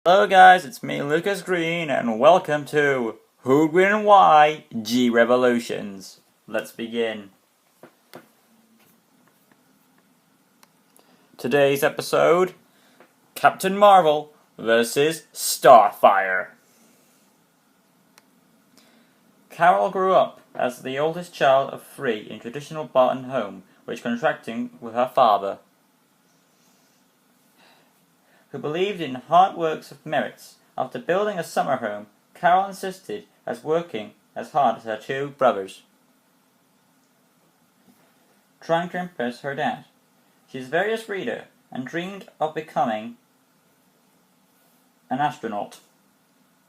Hello guys, it's me Lucas Green and welcome to Who'd Win and Why G Revolutions. Let's begin. Today's episode, Captain Marvel vs. Starfire. Carol grew up as the oldest child of three in a traditional Barton home, which contracting with her father, who believed in hard works of merits. After building a summer home, Carol insisted as working as hard as her two brothers, trying to impress her dad. She is a various reader and dreamed of becoming an astronaut.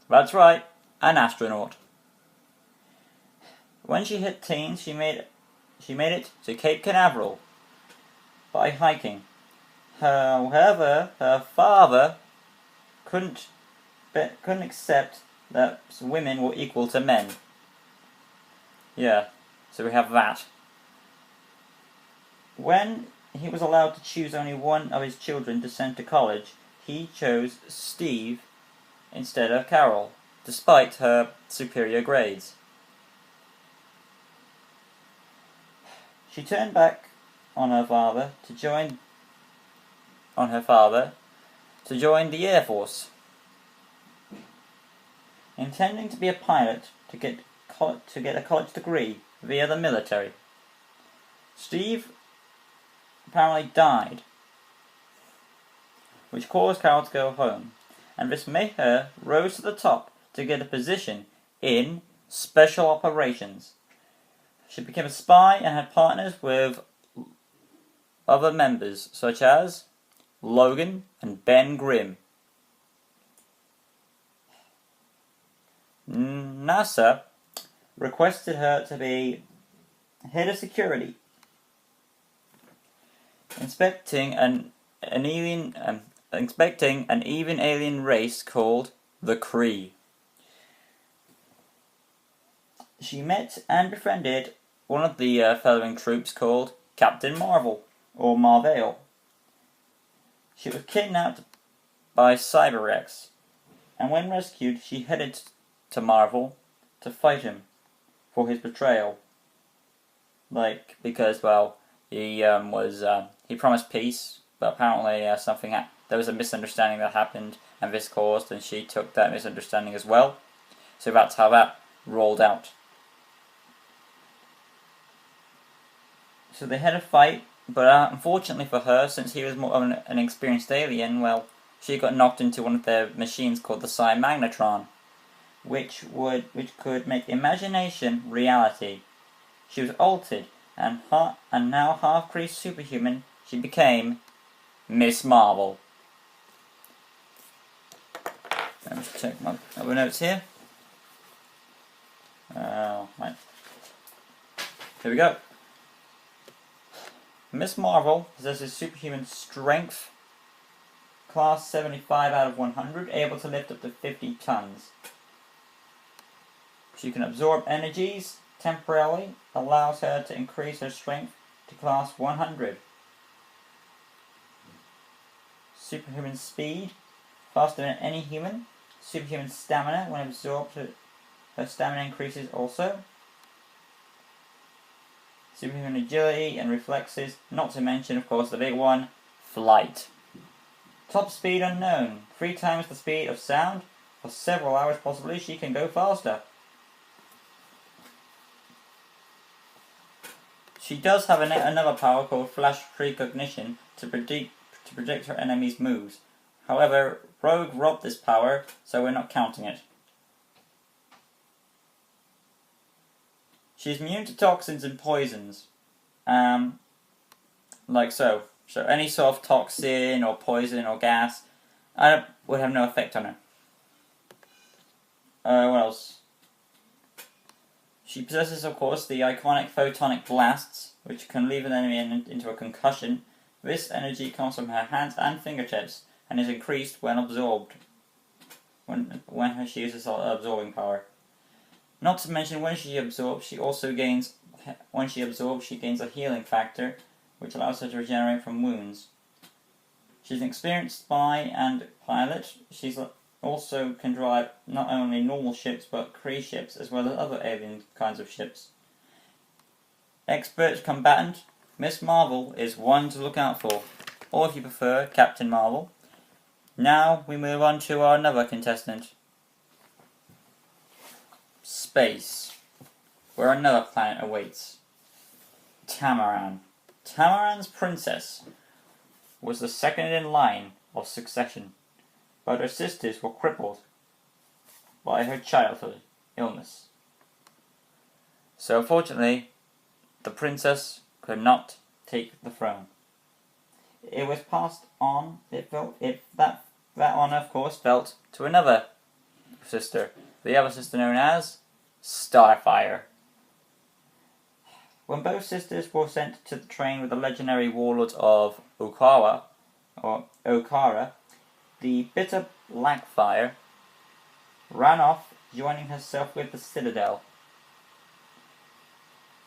That's right, an astronaut. When she hit teens, she made it to Cape Canaveral by hiking. However, her father couldn't accept that women were equal to men. Yeah, so we have that. When he was allowed to choose only one of his children to send to college, he chose Steve instead of Carol, despite her superior grades. She turned back on her father to join the Air Force, intending to be a pilot to get a college degree via the military. Steve apparently died, which caused Carol to go home, and this made her rise to the top to get a position in special operations. She became a spy and had partners with other members such as Logan and Ben Grimm. NASA requested her to be head of security, inspecting an even alien race called the Kree. She met and befriended one of the following troops called Captain Marvel, or Marvel. She was kidnapped by Cyber-X, and when rescued, she headed to Marvel to fight him for his betrayal. Because he promised peace, but apparently there was a misunderstanding that happened, and this caused, and she took that misunderstanding as well. So that's how that rolled out. So they had a fight, but unfortunately for her, since he was more of an experienced alien, she got knocked into one of their machines called the Psi-Magnetron, which could make imagination reality. She was altered, and now half-Kree superhuman, she became Miss Marvel. Let me check my other notes here. Right. Here we go. Miss Marvel possesses superhuman strength, class 75 out of 100, able to lift up to 50 tons. She can absorb energies temporarily, allows her to increase her strength to class 100. Superhuman speed, faster than any human. Superhuman stamina, when absorbed, her stamina increases also. Superhuman agility and reflexes, not to mention, of course, the big one, flight. Top speed unknown, 3 times the speed of sound. For several hours possibly, she can go faster. She does have another power called flash precognition to predict her enemy's moves. However, Rogue robbed this power, so we're not counting it. She's immune to toxins and poisons. Like so. So any sort of toxin or poison or gas would have no effect on her. What else? She possesses, of course, the iconic photonic blasts, which can leave an enemy into a concussion. This energy comes from her hands and fingertips, and is increased when absorbed. When she uses absorbing power. Not to mention, when she absorbs, she gains a healing factor, which allows her to regenerate from wounds. She's an experienced spy and pilot. She's also can drive not only normal ships but Kree ships as well as other alien kinds of ships. Expert combatant, Miss Marvel is one to look out for, or if you prefer, Captain Marvel. Now we move on to our another contestant. Space, where another planet awaits. Tamaran. Tamaran's princess was the second in line of succession, but her sisters were crippled by her childhood illness. So unfortunately, the princess could not take the throne. It was passed on. That honor, of course, fell to another sister. The other sister known as Starfire. When both sisters were sent to train with the legendary warlords of Okara, the bitter Blackfire ran off, joining herself with the Citadel.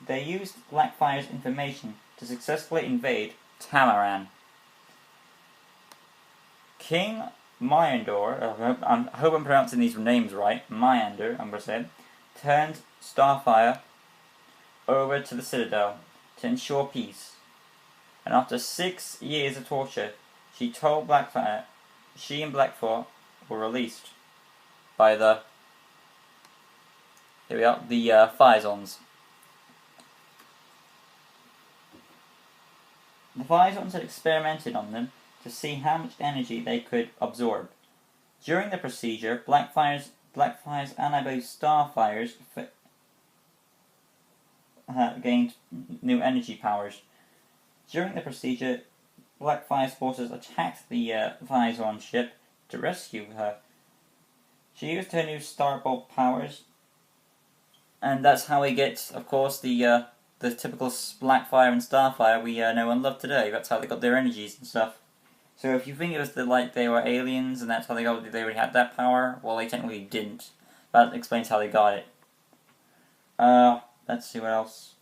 They used Blackfire's information to successfully invade Tamaran. King Myandor, I hope I'm pronouncing these names right, Myander, turned Starfire over to the Citadel to ensure peace. And after 6 years of torture, she told Blackfire she and Blackfire were released by the Phizons. The Phizons had experimented on them to see how much energy they could absorb. During the procedure, Blackfire's and I believe Starfire's gained new energy powers. During the procedure, Blackfire's forces attacked the Phizon ship to rescue her. She used her new Starbolt powers, and that's how we get, of course, the typical Blackfire and Starfire we know and love today. That's how they got their energies and stuff. So if you think it was they were aliens and that's how they already had that power, well, they technically didn't. That explains how they got it. Let's see what else.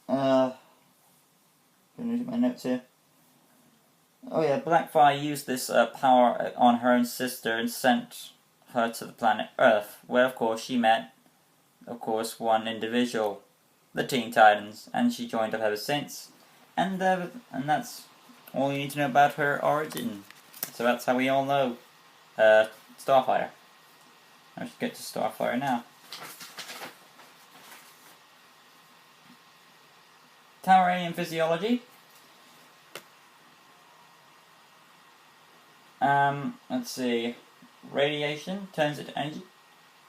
Gonna read my notes here. Oh yeah, Blackfire used this power on her own sister and sent her to the planet Earth, where of course she met, one individual, the Teen Titans, and she joined up ever since. And that's all you need to know about her origin. So that's how we all know Starfire. I should get to Starfire now. Tamaranian physiology. Let's see. Radiation turns it to energy,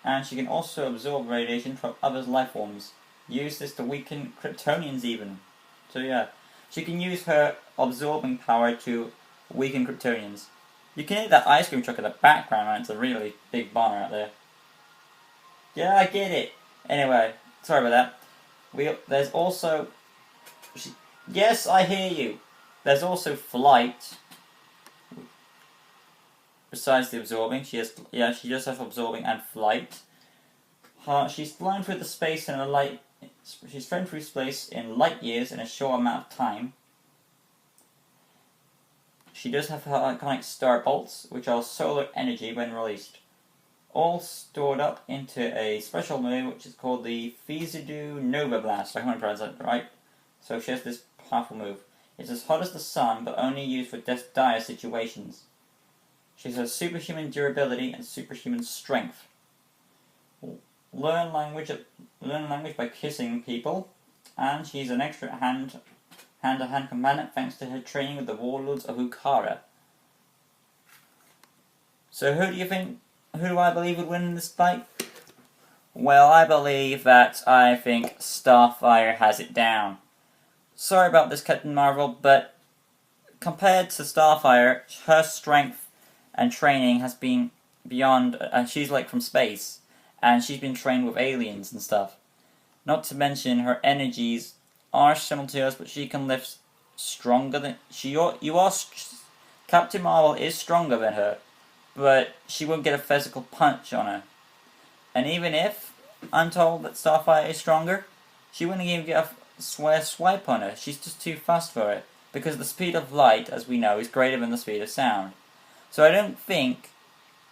and she can also absorb radiation from other life forms. Use this to weaken Kryptonians even. So yeah, she can use her absorbing power to weaken Kryptonians. You can hear that ice cream truck in the background, man. It's a really big bomber out there. Yeah, I get it. Anyway, sorry about that. There's also... Yes, I hear you. There's also flight. Besides the absorbing, she does have absorbing and flight. She's flown through the space in She's flown through space in light years in a short amount of time. She does have her iconic star bolts, which are solar energy when released, all stored up into a special move which is called the Fizidu Nova Blast. I hope I pronounced that right. So she has this powerful move. It's as hot as the sun, but only used for dire situations. She has superhuman durability and superhuman strength. Learn language by kissing people, and she's an extra hand-to-hand combatant thanks to her training with the warlords of Okara. So who do I believe would win in this fight? Well, I think Starfire has it down. Sorry about this, Captain Marvel, but compared to Starfire, her strength and training has been beyond, she's like from space, and she's been trained with aliens and stuff. Not to mention her energies are similar to us, but she can lift stronger than Captain Marvel is stronger than her, but she won't get a physical punch on her. And even if I'm told that Starfire is stronger, she wouldn't even get a swipe on her. She's just too fast for it, because the speed of light, as we know, is greater than the speed of sound. So I don't think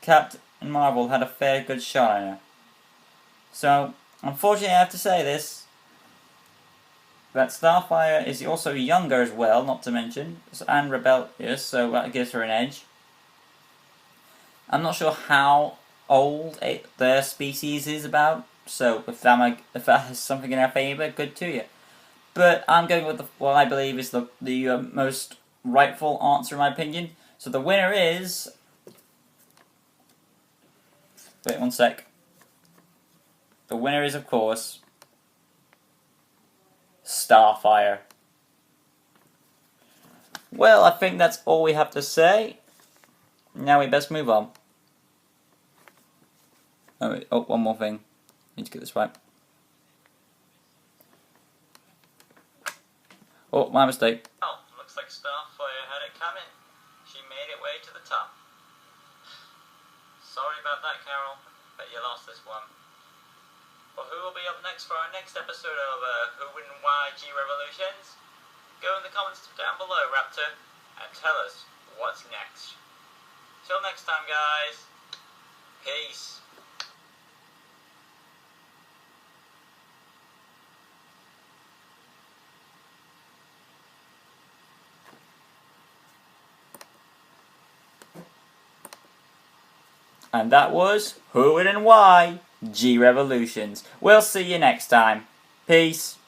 Captain Marvel had a fair good shot at her. So, unfortunately I have to say this, that Starfire is also younger as well, not to mention, and rebellious, so that gives her an edge. I'm not sure how old their species is about, so if that has something in our favour, good to you. But I'm going with what I believe is the most rightful answer in my opinion. So the winner is... Wait one sec. The winner is, of course, Starfire. Well, I think that's all we have to say. Now we best move on. Oh, one more thing. Need to get this right. Oh, my mistake. Well, looks like Starfire had it coming. She made it way to the top. Sorry about that, Carol, but you lost this one. Well, who will be up next for our next episode of Who and Why G Revolutions? Go in the comments down below, Raptor, and tell us what's next. Till next time, guys. Peace. And that was Who and Why G Revolutions. We'll see you next time. Peace.